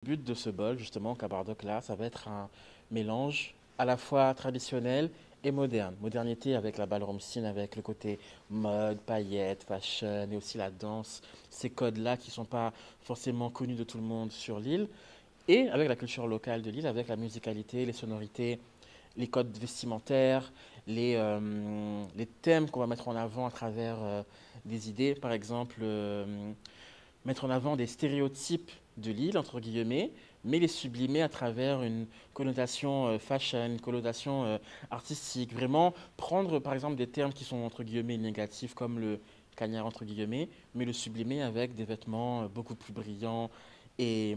Le but de ce bol, justement, au Kabardock là, ça va être un mélange à la fois traditionnel et moderne. Modernité avec la ballroom scene, avec le côté mode, paillettes, fashion et aussi la danse, ces codes-là qui ne sont pas forcément connus de tout le monde sur l'île. Et avec la culture locale de l'île, avec la musicalité, les sonorités, les codes vestimentaires, les thèmes qu'on va mettre en avant à travers des idées. Par exemple, mettre en avant des stéréotypes de l'île, entre guillemets, mais les sublimer à travers une connotation fashion, une connotation artistique. Vraiment prendre, par exemple, des termes qui sont, entre guillemets, négatifs, comme le cagnard, entre guillemets, mais le sublimer avec des vêtements beaucoup plus brillants et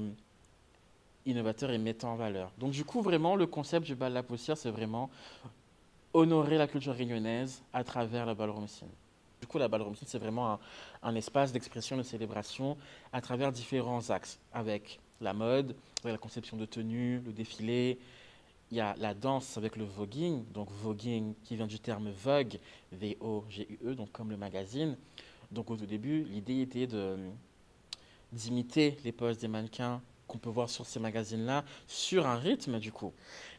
innovateurs et mettant en valeur. Donc, du coup, vraiment, le concept du bal de la Poussière, c'est vraiment honorer la culture réunionnaise à travers la ballroom scene. Du coup, la ballroom scene, c'est vraiment un espace d'expression, de célébration à travers différents axes, avec la mode, avec la conception de tenue, le défilé. Il y a la danse avec le voguing, donc voguing qui vient du terme Vogue, V-O-G-U-E, donc comme le magazine. Donc au tout début, l'idée était d'imiter les poses des mannequins qu'on peut voir sur ces magazines-là, sur un rythme du coup.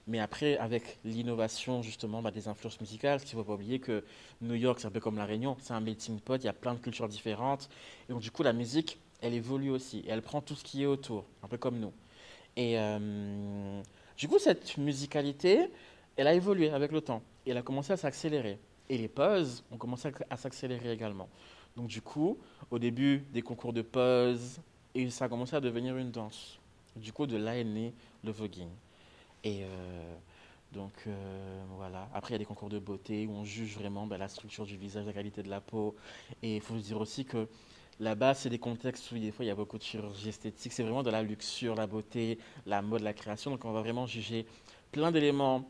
Mais après, avec l'innovation justement des influences musicales, parce qu'il ne faut pas oublier que New York, c'est un peu comme La Réunion, c'est un melting pot, il y a plein de cultures différentes. Et donc du coup, la musique, elle évolue aussi, et elle prend tout ce qui est autour, un peu comme nous. Et du coup, cette musicalité, elle a évolué avec le temps, et elle a commencé à s'accélérer. Et les pauses ont commencé à s'accélérer également. Donc du coup, au début, des concours de pause, et ça a commencé à devenir une danse. Du coup, de là est né le voguing. Et voilà. Après, il y a des concours de beauté où on juge vraiment la structure du visage, la qualité de la peau. Et il faut se dire aussi que là-bas, c'est des contextes où des fois il y a beaucoup de chirurgie esthétique. C'est vraiment de la luxure, la beauté, la mode, la création. Donc on va vraiment juger plein d'éléments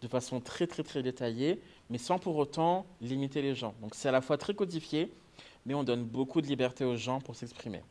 de façon très très très détaillée, mais sans pour autant limiter les gens. Donc c'est à la fois très codifié, mais on donne beaucoup de liberté aux gens pour s'exprimer.